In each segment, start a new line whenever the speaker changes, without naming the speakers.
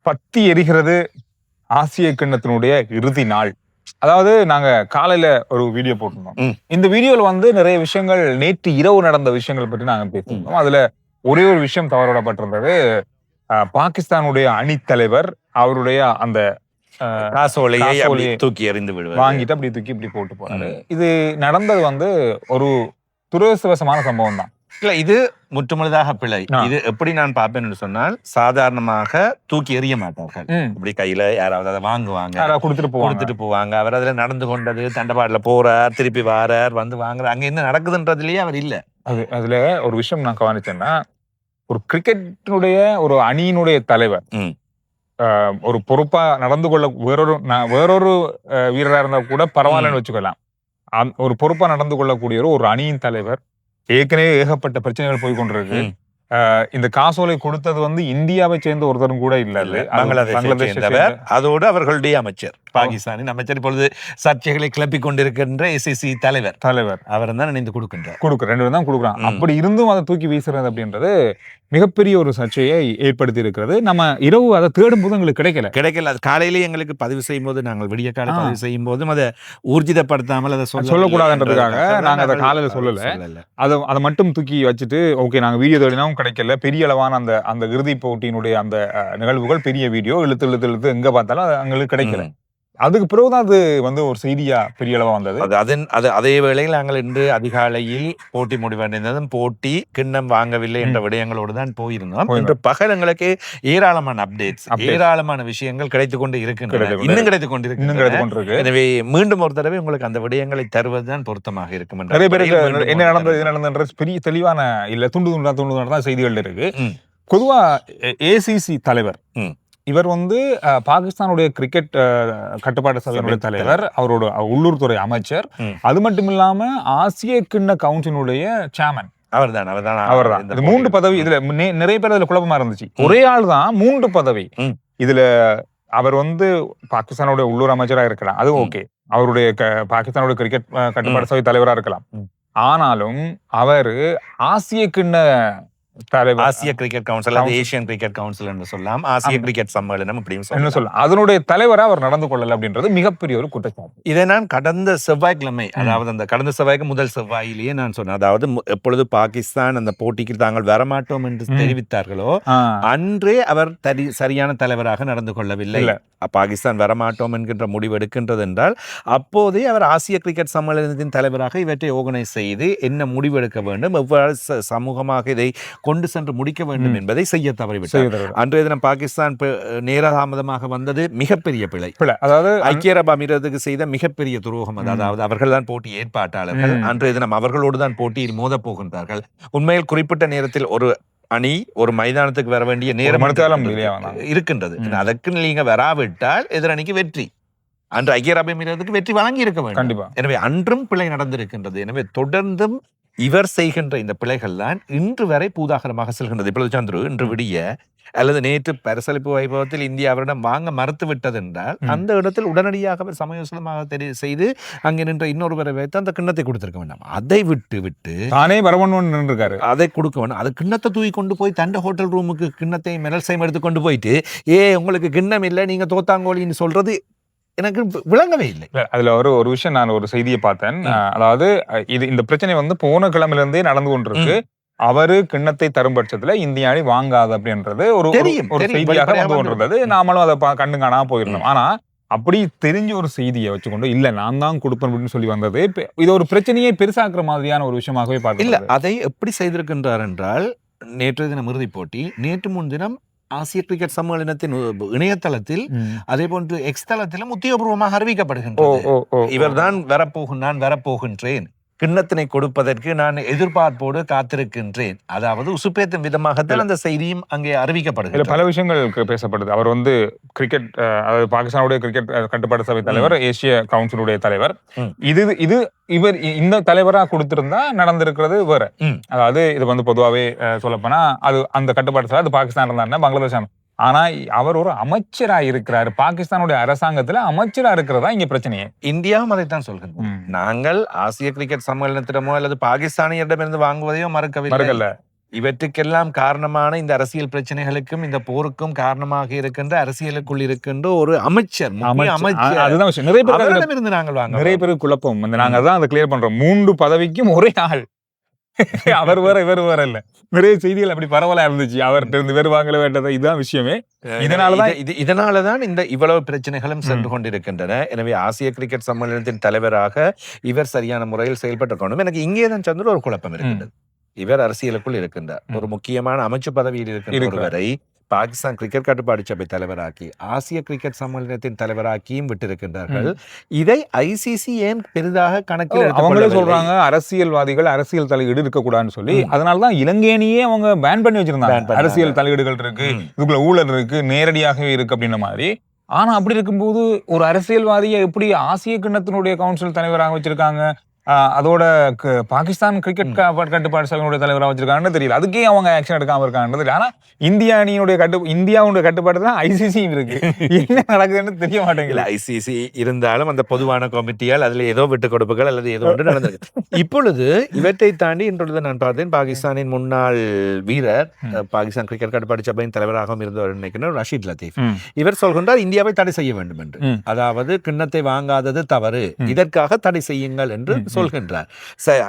பத்தி எரிகிறது ஆசிய கிண்ணத்தினுடைய இறுதி நாள். அதாவது நாங்க காலையில ஒரு வீடியோ போட்டிருந்தோம். இந்த வீடியோல வந்து நிறைய விஷயங்கள் நேற்று இரவு நடந்த விஷயங்கள் பற்றி நாங்க பேசியிருந்தோம். அதுல ஒரே ஒரு விஷயம் தவறவிடப்பட்டிருந்தது. பாகிஸ்தானுடைய அணித்தலைவர் அவருடைய அந்த
காசோலையை தூக்கி எறிந்து விடுவார்,
வாங்கிட்டு அப்படி தூக்கி இப்படி போட்டு போறாரு. இது நடந்தது வந்து ஒரு துரதிர்ஷ்டவசமான சம்பவம் தான்.
இல்ல, இது முற்றுமுழுதாக பிழை. இது எப்படி நான் பார்ப்பேன்னு சொன்னால், சாதாரணமாக தூக்கி எறிய மாட்டார்கள். இப்படி கையில யாராவது அதை வாங்குவாங்க, கொடுத்துட்டு போவாங்க. அவர் அதுல நடந்து கொண்டது, தண்டபாடுல போறார், திருப்பி வாரார், வந்து வாங்குறார், அங்க என்ன நடக்குதுன்றதுலயே அவர் இல்ல.
அதுல ஒரு விஷயம் நான் கவனிச்சேன்னா, ஒரு கிரிக்கெட்டினுடைய ஒரு அணியினுடைய தலைவர் ஒரு பொறுப்பா நடந்து கொள்ள வேறொரு வீரரா இருந்தா கூட பரவாயில்லன்னு வச்சுக்கலாம். ஒரு பொறுப்பா நடந்து கொள்ளக்கூடிய ஒரு அணியின் தலைவர் ஏற்கனவே ஏகப்பட்ட பிரச்சனைகள் போய் கொண்டிருக்கு. இந்த காசோலை கொடுத்தது வந்து இந்தியாவை சேர்ந்த ஒருத்தரும் கூட இல்ல,
பங்களாதேஷ். அதோடு அவர்களுடைய அமைச்சர், பாகிஸ்தானின் அமைச்சர், இப்பொழுது சர்ச்சைகளை கிளப்பிக் கொண்டிருக்கின்ற ACC தலைவர் அவர் தான் நினைந்து கொடுக்கின்றார்.
ரெண்டு பேரும் தான் கொடுக்குறான். அப்படி இருந்தும் அதை தூக்கி வீசுறது அப்படின்றது மிகப்பெரிய ஒரு சர்ச்சையை ஏற்படுத்தி இருக்கிறது. நம்ம இரவு அதை தேடும் போது எங்களுக்கு கிடைக்கல.
அது காலையிலேயே எங்களுக்கு பதிவு செய்யும் போது, நாங்கள் விடிய காலை பதிவு செய்யும் போதும் அதை ஊர்ஜிதப்படுத்தாமல் அதை
சொல்லக்கூடாதுன்றதுக்காக நாங்க அதை காலையில சொல்லல. அதை மட்டும் தூக்கி வச்சுட்டு ஓகே நாங்க வீடியோ தேடினாவும் கிடைக்கல. பெரிய அளவான அந்த இறுதி போட்டியினுடைய அந்த நிகழ்வுகள், பெரிய வீடியோ இழுத்து எங்க பார்த்தாலும் எங்களுக்கு கிடைக்கல. அதுக்கு பிறகுதான் அது வந்து ஒரு செய்தியா பெரிய அளவா வந்தது.
அதே வேளையில் நாங்கள் இன்று அதிகாலையில் போட்டி முடிவடைந்ததும் போட்டி கிண்ணம் வாங்கவில்லை என்ற விடயங்களோடு தான் போயிருந்தோம். இன்று பகல் எங்களுக்கு ஏராளமான அப்டேட்ஸ், ஏராளமான விஷயங்கள் கிடைத்துக் கொண்டு இருக்கின்றன, இன்னும் கிடைத்துக் கொண்டிருக்கு. எனவே மீண்டும் ஒரு தடவை உங்களுக்கு அந்த விடயங்களை தருவதுதான் பொருத்தமாக இருக்கும்.
நிறைய பேருக்கு என்ன நடந்தது பெரிய தெளிவான இல்ல, துண்டு தான் செய்திகள் இருக்கு. பொதுவா ACC தலைவர் இவர் வந்து பாகிஸ்தானுடைய கிரிக்கெட் கட்டுப்பாட்டு சபையினுடைய தலைவர், அவரோட உள்ளூர்துறை அமைச்சர், அது மட்டும் இல்லாம ஆசிய கிண்ண கவுன்சிலுடைய சேர்மன். அவர்தான். 3 பதவி. இதுல நிறைய பேர் அதுல குழப்பமா இருந்துச்சு. ஒரே ஆள் தான் 3 பதவி. இதுல அவர் வந்து பாகிஸ்தானுடைய உள்ளூர் அமைச்சரா இருக்கலாம், அது ஓகே. அவருடைய பாகிஸ்தானுடைய கிரிக்கெட் கட்டுப்பாட்டு சபை தலைவரா இருக்கலாம். ஆனாலும் அவரு ஆசிய கிண்ண
ஆசிய cricket council, Asian cricket council என்று சொல்லலாம், ஆசிய கிரிக்கெட் சம்மேளனம் அப்படின்னு
சொல்லலாம். அதனுடைய தலைவரா அவர் நடந்து கொள்ளல அப்படின்றது மிகப்பெரிய ஒரு குற்றச்சாட்டு.
இதை நான் கடந்த செவ்வாய்க்கிழமை, அதாவது அந்த கடந்த செவ்வாய்க்கு முதல் செவ்வாயிலேயே நான் சொன்னேன். அதாவது எப்பொழுது பாகிஸ்தான் அந்த போட்டிக்கு தாங்கள் வரமாட்டோம் என்று தெரிவித்தார்களோ அன்றே அவர் சரியான தலைவராக நடந்து கொள்ளவில்லை. பாகிஸ்தான் வரமாட்டோம் என்கின்ற முடிவு எடுக்கின்றது என்றால் அப்போதே அவர் ஆசிய கிரிக்கெட் சம்மேளனத்தின் தலைவராக இவற்றை ஆர்கனைஸ் செய்து என்ன முடிவு எடுக்க வேண்டும், எவ்வாறு சமூகமாக இதை கொண்டு சென்று முடிக்க வேண்டும் என்பதை செய்ய தவறிவிட்டார். அன்றைய தினம் பாகிஸ்தான் நேரதாமதமாக வந்தது மிகப்பெரிய பிழை.
அதாவது
ஐக்கிய அரபு அமீரகத்துக்கு செய்த மிகப்பெரிய துரோகம். அதாவது அவர்கள் தான் போட்டி ஏற்பாட்டாளர்கள். அன்றைய தினம் அவர்களோடு தான் போட்டியில் மோத போகின்றார்கள். உண்மையில் குறிப்பிட்ட நேரத்தில் ஒரு அணி ஒரு மைதானத்துக்கு வர வேண்டிய நேரம் இருக்கின்றது. அதற்கு நீங்க வராவிட்டால் எதிரணிக்கு வெற்றி. அன்று ஐக்கிய அரபு அமீரகத்துக்கு வெற்றி வழங்கி இருக்க வேண்டும். எனவே அன்றும் பிழை நடந்திருக்கின்றது. எனவே தொடர்ந்தும் இவர் செய்கின்ற இந்த பிழைகள் தான் இன்று வரை பூதாகரமாக செல்கின்றது. இப்பொழுது சந்துரு, இன்று விடிய அல்லது நேற்று பரிசளிப்பு வைபவத்தில் இந்தியா அவரிடம் வாங்க மறுத்து விட்டது என்றால் அந்த இடத்தில் உடனடியாக அவர் சமயோசனமாக செய்து அங்கே நின்ற இன்னொருவரை வைத்து அந்த கிண்ணத்தை கொடுத்திருக்க வேண்டாம். அதை விட்டு
தானே வரவன்னு இருக்காரு.
அதை கொடுக்க வேண்டாம். அது கிண்ணத்தை தூக்கி கொண்டு போய் தண்ட ஹோட்டல் ரூமுக்கு கிண்ணத்தை மெடல்ஸையும் எடுத்து கொண்டு போயிட்டு உங்களுக்கு கிண்ணம் இல்லை, நீங்க தோத்தாங்கோலின்னு சொல்றது எனக்கு விளங்கவே இல்லை.
அதுல ஒரு விஷயம், நான் ஒரு செய்தியை பார்த்தேன். அதாவது இந்த பிரச்சனை வந்து போன கிழமையிலிருந்தே நடந்து கொண்டிருக்கு. அவரு கிண்ணத்தை தரும் பட்சத்துல இந்திய அணி வாங்காது அப்படின்றது ஒரு செய்தியாக வந்து கொண்டிருந்தது. நாமளும் அதை கண்டு காணாம போயிருந்தோம். ஆனா அப்படி தெரிஞ்ச ஒரு செய்தியை வச்சுக்கொண்டு இல்ல நான் தான் கொடுப்பேன் அப்படின்னு சொல்லி வந்தது இது ஒரு பிரச்சனையை பெருசாக்குற மாதிரியான ஒரு விஷயமாகவே பார்க்க
இல்ல. அதை எப்படி செய்திருக்கின்றார் என்றால், நேற்று தினம் இறுதிப் போட்டி, நேற்று முன்தினம் ஆசிய கிரிக்கெட் சம்மேளனத்தின் இணையதளத்தில் அதே போன்று எக்ஸ் தளத்திலும் உத்தியோகபூர்வமாக அறிவிக்கப்படுகின்றது. இவர் தான் நான் வரப்போகின்றேன், கிண்ணத்தினை கொடுப்பதற்கு நான் எதிர்பார்ப்போடு காத்திருக்கின்றேன். அதாவது உசுப்பேத்தும் விதமாகத்தான் அந்த செய்தியும் அங்கே அறிவிக்கப்படுகிறது.
பல விஷயங்கள் பேசப்படுது. அவர் வந்து கிரிக்கெட், அதாவது பாகிஸ்தானுடைய கிரிக்கெட் கட்டுப்பாட்டு சபை தலைவர், ஏசிய கவுன்சிலுடைய தலைவர். இது இவர் இந்த தலைவரா கொடுத்திருந்தா நடந்திருக்கிறது வேற. அதாவது இது வந்து பொதுவாவே சொல்லப்போனா அது அந்த கட்டுப்பாட்டு சபை அது பாகிஸ்தான் இருந்தாருன்னா பங்களாதேஷ். ஆனா அவர் ஒரு அமைச்சரா இருக்கிறாரு, பாகிஸ்தானுடைய அரசாங்கத்துல அமைச்சரா இருக்கிறதா இங்க பிரச்சனையே.
இந்தியாவும் அதைத்தான் சொல்கிறோம். நாங்கள் ஆசிய கிரிக்கெட் சம்மேளனத்திடமோ அல்லது பாகிஸ்தானியரிடமிருந்து வாங்குவதையோ மறுக்கவில்லை. இவற்றுக்கெல்லாம் காரணமான இந்த அரசியல் பிரச்சனைகளுக்கும் இந்த போருக்கும் காரணமாக இருக்கின்ற அரசியலுக்குள் இருக்கின்ற ஒரு அமைச்சர்
அதுதான் விஷயம். நிறைய பேர்
அவரிடமிருந்து நாங்கள் வாங்க
நிறைய பேருக்கு குழப்பம் வந்து நாங்க தான் அதை கிளியர் பண்றோம். 3 பதவிக்கும் ஒரே ஆள், அவர் வேற இவர் வேற இல்ல. நிறைய செய்திகள் அப்படி பரவலா இருந்துச்சு. அவர்கிட்ட இருந்து வேறு வாங்கல வேண்டது, இதுதான் விஷயமே.
இதனாலதான் இந்த இவ்வளவு பிரச்சனைகளும் சென்று கொண்டிருக்கின்றன. எனவே ஆசிய கிரிக்கெட் சம்மேளனத்தின் தலைவராக இவர் சரியான முறையில் செயல்பட்டு எனக்கு இங்கேதான் சந்திர ஒரு குழப்பம் இருக்கின்றது. இவர் அரசியலுக்குள் இருக்கின்றார். ஒரு முக்கியமான அமைச்சு பதவியில் இருக்கின்ற ஒருவரை பாகிஸ்தான் கிரிக்கெட் கட்டுப்பாடு சபை தலைவராக்கி ஆசிய கிரிக்கெட் சம்மேளனத்தின் தலைவராக்கியும் விட்டிருக்கின்றார்கள். இதை ஐசிசி ஏன் பெரிதாக கணக்கில்
அவங்களே சொல்றாங்க அரசியல்வாதிகள் அரசியல் தலையீடு இருக்கக்கூடாதுன்னு சொல்லி. அதனாலதான் இலங்கையிலேயே அவங்க பேன் பண்ணி வச்சிருந்தாங்க. அரசியல் தலையீடுகள் இருக்கு, இதுக்குள்ள ஊழல் இருக்கு, நேரடியாகவே இருக்கு அப்படின்ற மாதிரி. ஆனா அப்படி இருக்கும்போது ஒரு அரசியல்வாதியை எப்படி ஆசிய கிண்ணத்தினுடைய கவுன்சில் தலைவராக வச்சிருக்காங்க, அதோட பாகிஸ்தான் கிரிக்கெட் கட்டுப்பாடு சபையினுடைய தலைவராக வச்சிருக்காங்கன்னு தெரியல. அதுக்கே அவங்க ஆக்ஷன் எடுக்காம இருக்காங்கன்னு தெரியல. ஆனா இந்தியா அணியினுடைய இந்தியாவுடைய கட்டுப்பாடு தான் ஐசிசியும் இருக்கு. என்ன நடக்குதுன்னு தெரிய மாட்டேங்குது.
ஐசிசி இருந்தாலும் அந்த பொதுவான கமிட்டியால் அதுல ஏதோ விட்டு கொடுப்புகள் அல்லது ஏதோ ஒன்று நடந்திருக்கு. இப்பொழுது இவற்றை தாண்டி இன்றொழுது நான் பார்த்தேன், பாகிஸ்தானின் முன்னாள் வீரர், பாகிஸ்தான் கிரிக்கெட் கட்டுப்பாடு சபையின் தலைவராகவும் இருந்தவர் நினைக்கிறேன் ரஷீத் லத்தீப், இவர் சொல்கின்றார் இந்தியாவை தடை செய்ய வேண்டும் என்று. அதாவது கிண்ணத்தை வாங்காதது தவறு, இதற்காக தடை செய்யுங்கள் என்று சொல்கின்றார்.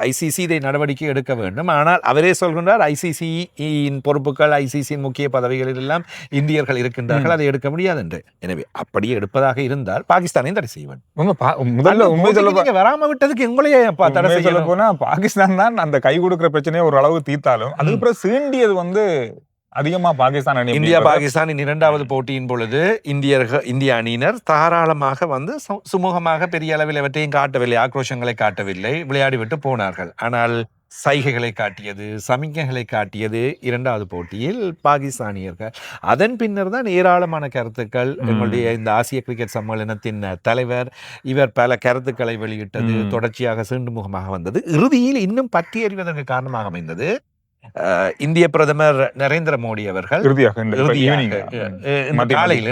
ஐசிசி இதை நடவடிக்கை எடுக்க வேண்டும். ஆனால் அவரே சொல்கின்றார் ஐசிசியின் பொறுப்புகள், ஐசிசியின் முக்கிய பதவிகளில் எல்லாம் இந்தியர்கள் இருக்கின்றார்கள், அதை எடுக்க முடியாது என்று. எனவே அப்படி எடுப்பதாக இருந்தால் பாகிஸ்தானை தடை செய்ய வேண்டும்.
முதல்ல உண்மை சொல்ல
வராம விட்டதுக்கு எங்களையே தடை செய்ய
போனா பாகிஸ்தான் தான் அந்த கை கொடுக்கிற பிரச்சனையை ஒரு அளவு தீர்த்தாலும் அதுக்கப்புறம் சீண்டியது வந்து அதிகமா பாகிஸ்தான் அணி.
இந்தியா பாகிஸ்தானின் 2வது போட்டியின் பொழுது இந்திய அணியினர் தாராளமாக வந்து சுமூகமாக பெரிய அளவில் எவற்றையும் காட்டவில்லை, ஆக்ரோஷங்களை காட்டவில்லை, விளையாடிவிட்டு போனார்கள். ஆனால் சைகைகளை காட்டியது, சமிக்கைகளை காட்டியது 2வது போட்டியில் பாகிஸ்தானியர்கள். அதன் பின்னர் தான் ஏராளமான கருத்துக்கள். எங்களுடைய இந்த ஆசிய கிரிக்கெட் சம்மேளனத்தின் தலைவர் இவர் பல கருத்துக்களை வெளியிட்டது தொடர்ச்சியாக சீண்டுமுகமாக வந்தது. இறுதியில் இன்னும் பற்றி எறிவதற்கு காரணமாக அமைந்தது இந்திய பிரதமர் நரேந்திர மோடி அவர்கள் காலையில்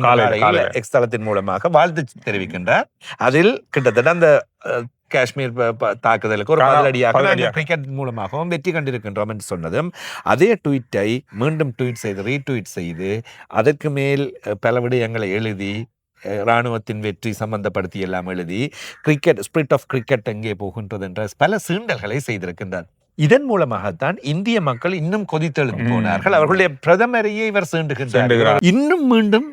எக்ஸ் தளத்தின் மூலமாக வாழ்த்து தெரிவிக்கின்றார். அதில் கிட்டத்தட்ட அந்த காஷ்மீர் தாக்குதலுக்கு ஒரு பதிலடியாக கிரிக்கெட் மூலமாகவும் வெற்றி கண்டிருக்கின்றோம் என்று சொன்னதும் அதே ட்வீட்டை மீண்டும் ரீட்வீட் செய்து அதற்கு மேல் பல விடயங்களை எழுதி இராணுவத்தின் வெற்றி சம்பந்தப்படுத்தி எல்லாம் எழுதி கிரிக்கெட் ஸ்பிரிட் ஆஃப் கிரிக்கெட் எங்கே போகின்றது என்ற பல சீண்டல்களை செய்திருக்கின்றார். இதன் மூலமாகத்தான் இந்திய மக்கள் இன்னும் கொதித்தெழுந்து போனார்கள். அவர்களுடைய பிரதமரையே இவர் சீண்டுகின்றார். இன்னும் மீண்டும்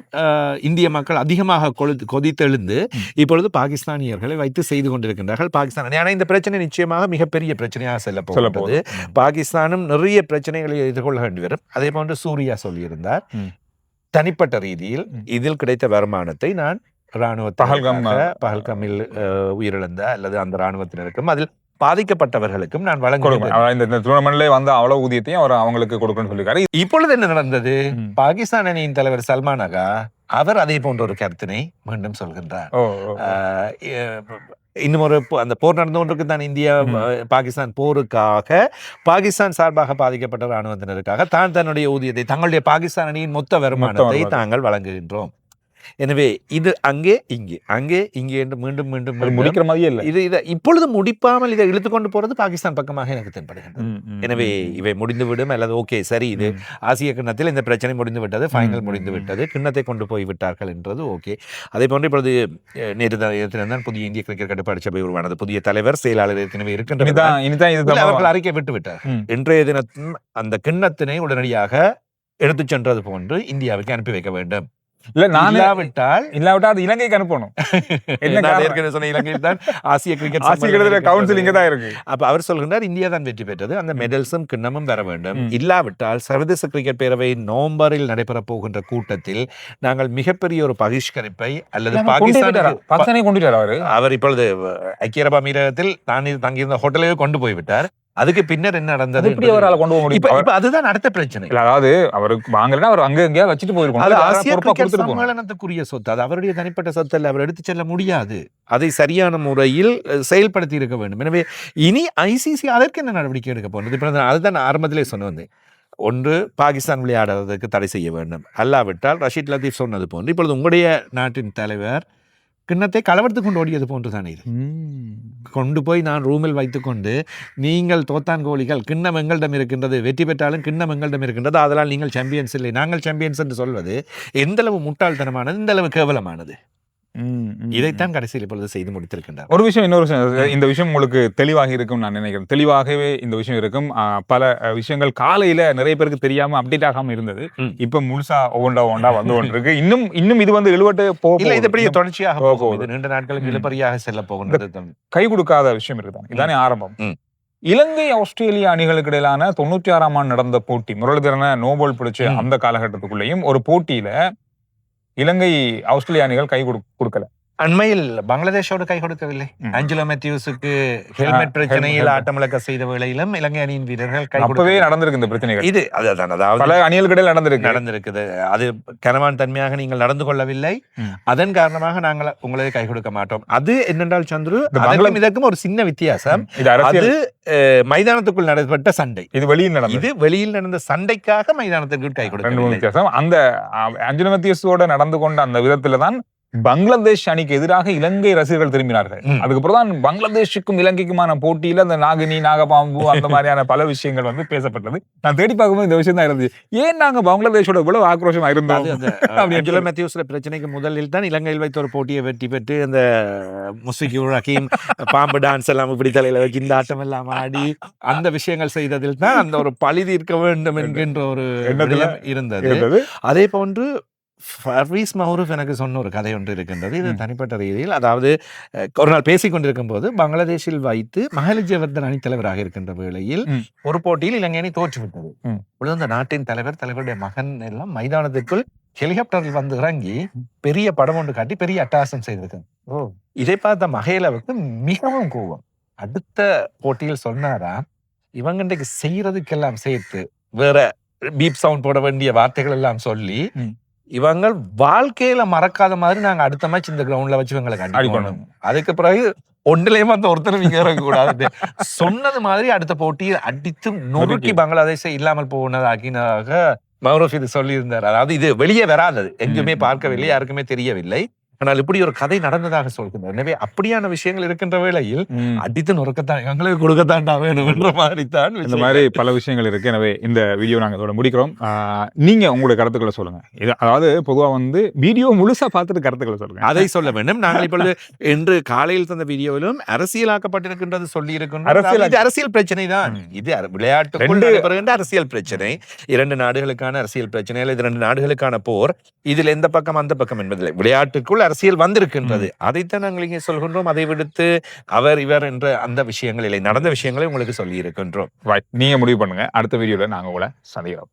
இந்திய மக்கள் அதிகமாக கொதித்தெழுந்து இப்பொழுது பாகிஸ்தானியர்களை வைத்து செய்து கொண்டிருக்கின்றார்கள். பாகிஸ்தான் ஆனா இந்த பிரச்சனை நிச்சயமாக மிகப்பெரிய பிரச்சனையாக செல்ல போகிறது. பாகிஸ்தானும் நிறைய பிரச்சனைகளை எதிர்கொள்ள வேண்டி வரும். அதே போன்று சூர்யா சொல்லியிருந்தார், தனிப்பட்ட ரீதியில் இதில் கிடைத்த வருமானத்தை நான் பஹல்காமில் உயிரிழந்த அல்லது அந்த இராணுவத்தினருக்கும் அதில் பாதிக்கப்பட்டவர்களுக்கும் நான் வழங்குவேன்.
இந்த டூர்னமெண்ட்ல வந்த அவ்வளவு ஊதியத்தையும் அவர் அவங்களுக்கு கொடுக்கணும்னு சொல்லிருக்காரு.
இப்பொழுது என்ன நடந்தது? பாகிஸ்தான் அணியின் தலைவர் சல்மான் அகா அவர் அதே போன்ற ஒரு கருத்தினை மீண்டும் சொல்கின்றார். இன்னும் ஒரு அந்த போர் நடந்து கொண்டிருக்கு தான் இந்தியா பாகிஸ்தான் போருக்காக பாகிஸ்தான் சார்பாக பாதிக்கப்பட்ட இராணுவத்தினருக்காக தான் தன்னுடைய ஊதியத்தை தங்களுடைய பாகிஸ்தான் அணியின் மொத்த வருமானத்தை தாங்கள் வழங்குகின்றோம். எனவே இது அங்கே இங்கே என்று மீண்டும்
முடிக்கிற மாதிரியே இல்லை.
இதை இப்பொழுது முடிப்பாமல் இதை இழுத்துக்கொண்டு போறது பாகிஸ்தான் பக்கமாக எனக்கு தென்படுகின்றது. எனவே இவை முடிந்துவிடும் அல்லது ஓகே சரி இது ஆசிய கிண்ணத்தில் இந்த பிரச்சனை முடிந்து விட்டது, ஃபைனல் முடிந்து விட்டது, கிண்ணத்தை கொண்டு போய் விட்டார்கள் என்றது ஓகே. அதே போன்று இப்பொழுது நேற்று புதிய இந்திய கிரிக்கெட் கட்டுப்பாடு சபை உருவானது. புதிய தலைவர் செயலாளர் ஏற்கனவே இருக்கின்றனர். அவர்கள் அறிக்கை விட்டு விட்டார். இன்றைய தினத்தும் அந்த கிண்ணத்தினை உடனடியாக எடுத்துச் சென்றது போன்று இந்தியாவுக்கு அனுப்பி வைக்க வேண்டும்.
இல்லாவிட்டால் அது இலங்கைக்கு அனுப்பணும்.
இலங்கையில் தான் ஆசிய கிரிக்கெட்
கவுன்சில் இங்க தான் இருக்கு.
அப்ப அவர் சொல்கின்றார் இந்தியா தான் வெற்றி பெற்றது, அந்த மெடல்ஸும் கிண்ணமும் வர வேண்டும். இல்லாவிட்டால் சர்வதேச கிரிக்கெட் பேரவை நவம்பரில் நடைபெற போகின்ற கூட்டத்தில் நாங்கள் மிகப்பெரிய ஒரு பகிஷ்கரிப்பை அல்லது
பாகிஸ்தானை கொண்டு
அவர் இப்பொழுது ஐக்கிய அரபு அமீரகத்தில் தான் தங்கியிருந்த ஹோட்டலையே கொண்டு போய்விட்டார். அதுக்கு பின்னர் என்ன நடந்தது
கொண்டு போக முடியும்.
அதுதான் அடுத்த பிரச்சனை.
அதாவது அவருக்கு வாங்கலன்னா அவர் அங்க எங்கேயா வச்சுட்டு போயிருக்கோம்.
சம்மேளனத்துக்குரிய சொத்து, அது அவருடைய தனிப்பட்ட சொத்து அல்ல, அவர் எடுத்து செல்ல முடியாது. அதை சரியான முறையில் செயல்படுத்தி இருக்க வேண்டும். எனவே இனி ஐசிசி அதற்கு என்ன நடவடிக்கை எடுக்க போகிறது? இப்போ அதுதான் ஆரம்பத்திலே சொன்னது. ஒன்று பாகிஸ்தான் விளையாடுவதற்கு தடை செய்ய வேண்டும், அல்லாவிட்டால் ரஷீத் லத்தீப் சொன்னது போன்று இப்பொழுது உங்களுடைய நாட்டின் தலைவர் கிண்ணத்தை களவெடுத்து கொண்டு ஓடியது போன்றுதானே இது. கொண்டு போய் நான் ரூமில் வைத்துக்கொண்டு, நீங்கள் தோத்தான் கோழிகள், கிண்ணம் எங்களிடம் இருக்கின்றது, வெற்றி பெற்றாலும் கிண்ணம் எங்களிடம் இருக்கின்றது, அதனால் நீங்கள் சாம்பியன்ஸ் இல்லை, நாங்கள் சாம்பியன்ஸ் என்று சொல்வது எந்தளவு முட்டாள்தனமானது, எந்தளவு கேவலமானது. இதைத்தான் கடைசியில் இப்பொழுது செய்து முடித்திருக்கின்றார்.
ஒரு விஷயம், இன்னொரு விஷயம், இந்த விஷயம் உங்களுக்கு தெளிவாக இருக்கும் நான் நினைக்கிறேன். தெளிவாகவே இந்த விஷயம் இருக்கும். பல விஷயங்கள் காலையில நிறைய பேருக்கு தெரியாம அப்டேட் ஆகாம இருந்தது. இப்ப முழுசா ஒவ்வொன்றா வந்து கொண்டிருக்கு. இன்னும் இது வந்து எழுவட்டு
இல்ல, இது பெரிய தொடர்ச்சியாக போகும். இது நீண்ட நாட்களுக்கு இழுபறியாக செல்ல போகின்றது.
கை கொடுக்காத விஷயம் இருக்குதான். இதானே ஆரம்பம். இலங்கை ஆஸ்திரேலியா அணிகளுக்கு இடையிலான 96ஆம் ஆண்டு நடந்த போட்டி, முரளிதரன நோபல் பிடிச்ச அந்த காலகட்டத்துக்குள்ளேயும் ஒரு போட்டியில இலங்கை ஆஸ்திரேலிய அணிகள் கை கொடுக்கல.
அண்மையில் பங்களாதேஷோடு கை கொடுக்கவில்லை. ஆஞ்சலோ மேத்யூஸுக்கு ஹெல்மெட் பிரச்சனையில் ஆட்டமிழக்க செய்த வேளையிலும் இலங்கை அணியின் வீரர்கள் கை
அப்பவே நடந்திருக்கு இந்த பிரச்சனைகள்.
இது அதுதான், அதாவது
பல அணிகளுக்கிடையில்
நடந்திருக்குது. அது கனவான் தன்மையாக நீங்கள் நடந்து கொள்ளவில்லை, அதன் காரணமாக நாங்கள் உங்களுக்கு கை கொடுக்க மாட்டோம். அது என்னென்றால் சந்துரு, இதற்கும் ஒரு சின்ன வித்தியாசம். அது மைதானத்துக்குள் நடைபெற்ற சண்டை, இது வெளியில் நடந்த சண்டைக்காக மைதானத்திற்கு கை கொடுக்க.
அந்த ஆஞ்சலோ மேத்யூஸோட நடந்து கொண்ட அந்த விதத்துல தான் பங்களாதேஷ் அணிக்கு எதிராக இலங்கை ரசிகர்கள் திரும்பினார்கள். அதுக்கப்புறம் தான் பங்களாதேஷுக்கும் இலங்கைக்குமான போட்டியில அந்த நாகினி, நாகபாம்பு அந்த மாதிரியான பல விஷயங்கள் வந்து பேசப்பட்டது. நான் தேடி பார்க்கும்போது இந்த விஷயம் தான் இருந்துச்சு. ஏன் நாங்க பங்களாதேஷோட இவ்வளவு ஆக்ரோஷமா இருந்தோம்?
ஆஞ்சலோ மேத்யூஸ்ல பிரச்சனைக்கு முதலில் தான் இலங்கையில் வைத்த ஒரு போட்டியை வெற்றி பெற்று அந்த முஸ்ஃபிகுர் ரஹீம் பாம்பு டான்ஸ் எல்லாம் இப்படி தலையில வச்சு இந்த ஆட்டம் எல்லாம் ஆடி அந்த விஷயங்கள் செய்ததில் தான் அந்த ஒரு பழி தீர்க்க வேண்டும் என்கின்ற ஒரு எண்ணம் இருந்தது. அதே போன்று ஃபர்வீஸ் மஹ்ரூப் எனக்கு சொன்ன ஒரு கதை ஒன்று இருக்கின்றது. இது தனிப்பட்ட ரீதியில், அதாவது ஒரு நாள் பேசிக் கொண்டிருக்கும் போது பங்களாதேஷில் வைத்து மஹேல ஜெயவர்தன அணி தலைவராக இருக்கின்ற வேளையில் ஒரு போட்டியில் இலங்கை அணி தோற்றுவிட்டது. அந்த நாட்டின் தலைவருடைய மகன் எல்லாம் மைதானத்திற்குள் ஹெலிகாப்டரில் வந்து இறங்கி பெரிய படம் ஒன்று காட்டி பெரிய அட்டகாசம் செய்திருக்காங்க. இதை பார்த்த மஹேலாவுக்கு மிகவும் கோபம். அடுத்த போட்டியில் சொன்னாரா, இவங்க இன்றைக்கு செய்யறதுக்கெல்லாம் சேர்த்து வேற பீப் சவுண்ட் போட வேண்டிய வார்த்தைகள் எல்லாம் சொல்லி இவங்க வாழ்க்கையில மறக்காத மாதிரி நாங்க அடுத்த மேட்ச் இந்த கிரவுண்ட்ல வச்சு இவங்களை அடிக்கணும். அதுக்கு பிறகு ஒன்றிலேயுமே அந்த ஒருத்தர் நீங்க இறங்கக்கூடாது சொன்னது மாதிரி அடுத்த போட்டியில் அடித்து நொறுக்கி பங்களாதேஷை இல்லாமல் போனதாக்கினதாக மஹ்ரூப் இது சொல்லியிருந்தார். அதாவது இது வெளியே வராதது, எங்குமே பார்க்கவில்லை, யாருக்குமே தெரியவில்லை. ஆனால் இப்படி ஒரு கதை நடந்ததாக சொல்கின்றார். எனவே அப்படியான விஷயங்கள் இருக்கின்ற வேளையில் அடித்து நொறுக்கத்தான் எங்களுக்கு கொடுக்கத்தாண்டா வேணும் என்ற மாதிரி தான்
இந்த மாதிரி பல விஷயங்கள் இருக்கு. எனவே இந்த வீடியோ நாங்கள் இதோட முடிக்கிறோம். நீங்க உங்களுடைய கருத்துக்களை சொல்லுங்க. இது அதாவது பொதுவாக வந்து வீடியோ முழுசா பார்த்துட்டு கருத்துக்களை சொல்லுங்க, அதை சொல்ல வேண்டும்.
நாங்கள் இப்பொழுது இன்று காலையில் தந்த வீடியோவிலும் அரசியலாக்கப்பட்டிருக்கின்றது சொல்லி இருக்கின்றோம். அரசியல் பிரச்சனை தான் இது, விளையாட்டு அரசியல் பிரச்சனை, 2 நாடுகளுக்கான அரசியல் பிரச்சனை, இது 2 நாடுகளுக்கான போர். இதில் எந்த பக்கம் அந்த பக்கம் என்பதில்லை, விளையாட்டுக்குள் அரசியல் வந்திருக்கின்றது. அதைத்தான் நாங்கள் இங்கே சொல்கின்றோம். அதை விடுத்து அவர் இவர் என்ற அந்த விஷயங்கள் இல்லை, நடந்த விஷயங்களை உங்களுக்கு சொல்லி இருக்கின்றோம்.
நீங்க முடிவு பண்ணுங்க. அடுத்த வீடியோல நாங்க உங்களை சந்திக்கிறோம்.